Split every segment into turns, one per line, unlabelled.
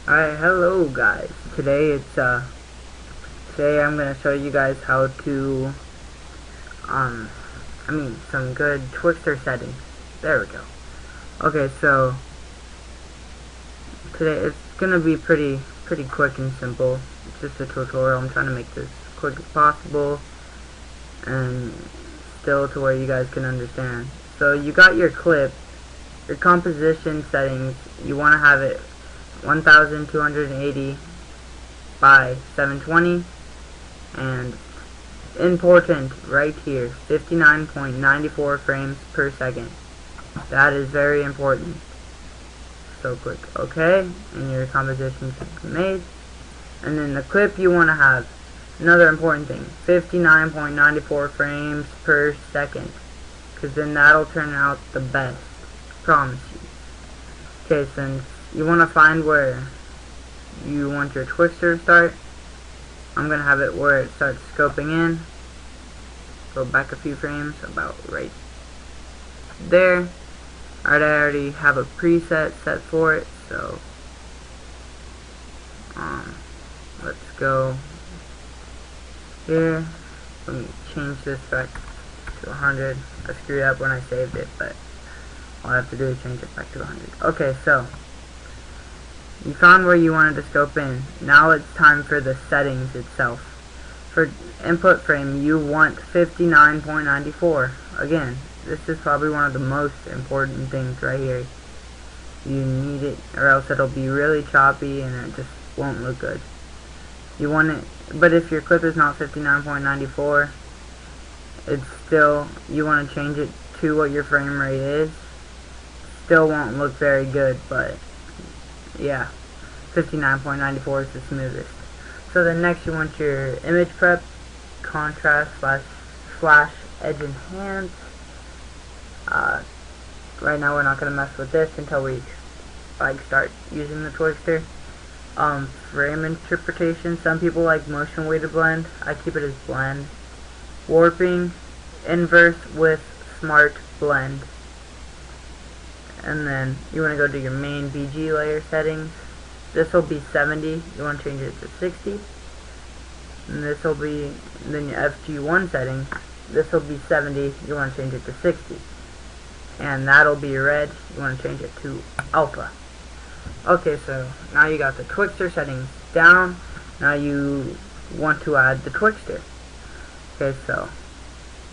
Alright, hello guys. Today I'm gonna show you guys how to some good Twixtor settings. There we go. Okay, so today it's gonna be pretty quick and simple. It's just a tutorial. I'm trying to make this as quick as possible and still to where you guys can understand. So you got your clip, your composition settings, you wanna have it 1280 by 720, and important right here, 59.94 frames per second. That is very important. So click OK, and your composition should be made. And then the clip you want to have, another important thing, 59.94 frames per second, because then that'll turn out the best, promise you. Okay, since you want to find where you want your Twixtor to start, I'm going to have it where it starts scoping in. Go back a few frames, about right there. Alright, I already have a preset set for it, so let's go here. Let me change this back to 100. I screwed up when I saved it, but all I have to do is change it back to 100. Okay, so you found where you wanted to scope in. Now it's time for the settings itself. For input frame, you want 59.94. Again, this is probably one of the most important things right here. You need it, or else it'll be really choppy and it just won't look good. You want it, but if your clip is not 59.94, it's still, you want to change it to what your frame rate is. Still won't look very good, but yeah, 59.94 is the smoothest. So then next you want your image prep, contrast slash edge enhance. Right now we're not going to mess with this until we start using the Twixtor. Frame interpretation, some people like motion weighted blend. I keep it as blend. Warping, inverse with smart blend. And then you want to go to your main BG layer settings. This will be 70. You want to change it to 60. And this will be, then your FG1 setting. This will be 70. You want to change it to 60. And that'll be red. You want to change it to alpha. Okay, so now you got the Twixtor settings down. Now you want to add the Twixtor. Okay, so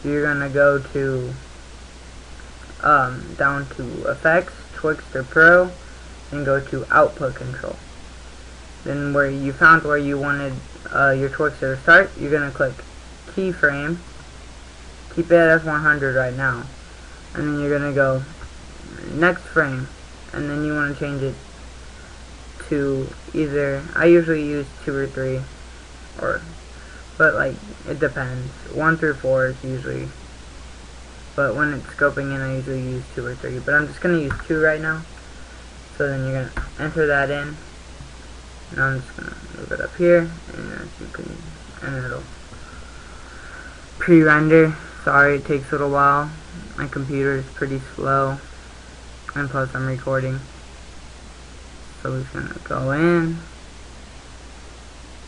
you're gonna go to down to Effects, Twixtor Pro, and go to Output Control. Then where you found where you wanted your Twixtor to start, you're gonna click Keyframe. Keep it at 100 right now, and then you're gonna go next frame, and then you want to change it to either, I usually use 2 or 3, but like it depends. 1 through 4 is usually. But when it's scoping in, I usually use 2 or 3. But I'm just going to use 2 right now. So then you're going to enter that in. And I'm just going to move it up here. And as you can, and it'll pre-render. Sorry, it takes a little while. My computer is pretty slow. And plus I'm recording. So we're just going to go in.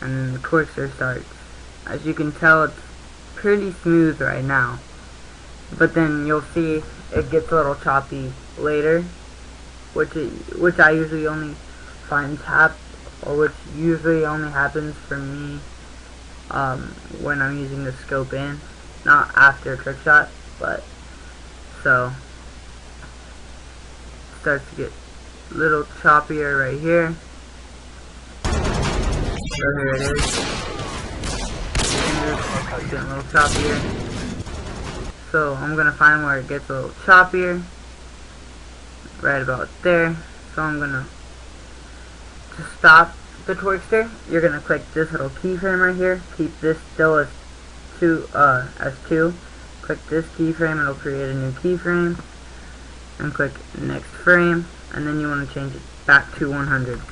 And then the Twixtor starts. As you can tell, it's pretty smooth right now. But then you'll see it gets a little choppy later, which I usually only find which usually only happens for me when I'm using the scope in, not after a trick shot. But so it starts to get a little choppier right here. So here it is. It's getting a little choppier. So I'm going to find where it gets a little choppier, right about there. So I'm going to stop the Twixtor, you're going to click this little keyframe right here. Keep this still as 2. Click this keyframe, it'll create a new keyframe. And click next frame, and then you want to change it back to 100.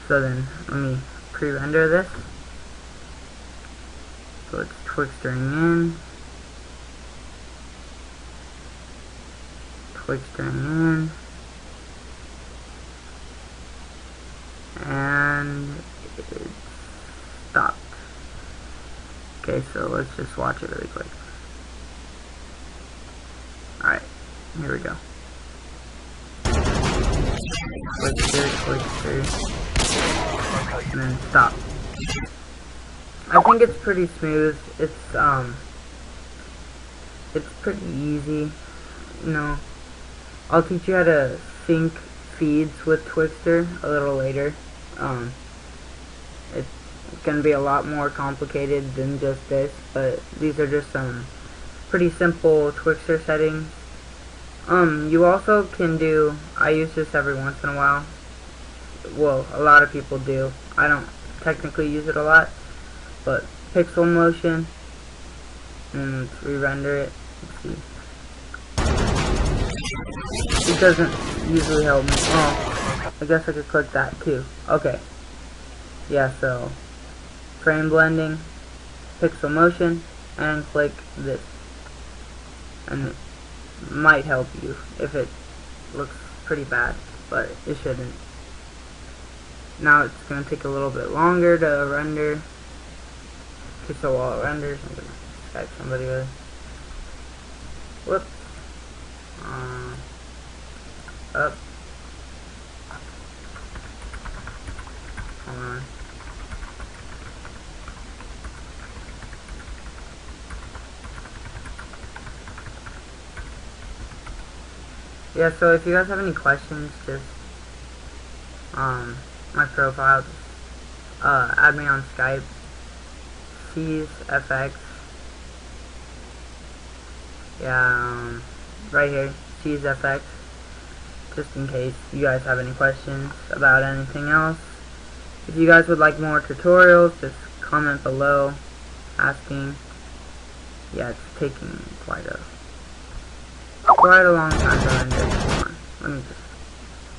So then, let me pre-render this. So it's Twixtoring in. Twixtoring in. Okay, so let's just watch it really quick. Alright, here we go. Twixtor, and then stop. I think it's pretty smooth. It's pretty easy. You know, I'll teach you how to sync feeds with Twixtor a little later. It's gonna be a lot more complicated than just this, but these are just some pretty simple Twixtor settings. You also can do, I use this every once in a while. Well, a lot of people do. I don't technically use it a lot, but pixel motion, and let's re-render it. Let's see. It doesn't usually help me. Oh, I guess I could click that too. Okay. Yeah, so frame blending, pixel motion, and click this. And it might help you if it looks pretty bad, but it shouldn't. Now it's going to take a little bit longer to render. Okay, so while it renders, I'm going to Skype somebody with. Whoops. Up. Hold on. Yeah, so if you guys have any questions, just my profile, just add me on Skype. Sieze FX. Yeah, right here, Sieze FX. Just in case you guys have any questions about anything else. If you guys would like more tutorials, just comment below asking. Yeah, it's taking quite a long time to render. Hold on. Let me just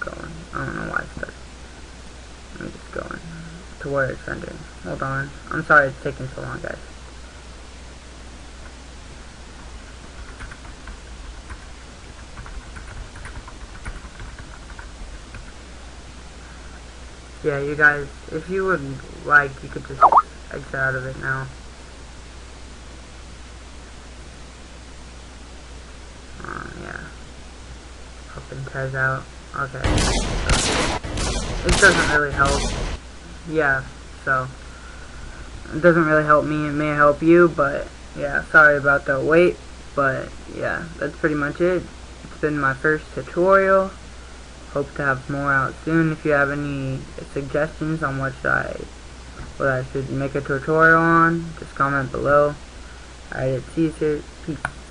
go in. I don't know why it started. Let me just go in to where it's rendering. Hold on. I'm sorry it's taking so long, guys. Yeah, you guys, if you would like, you could just exit out of it now. Yeah. Open Tez out. Okay. It doesn't really help. Yeah, so. It doesn't really help me. It may help you, but yeah, sorry about the wait. But yeah, that's pretty much it. It's been my first tutorial. Hope to have more out soon. If you have any suggestions on what I should make a tutorial on, just comment below. Alright, it's Caesar. Peace.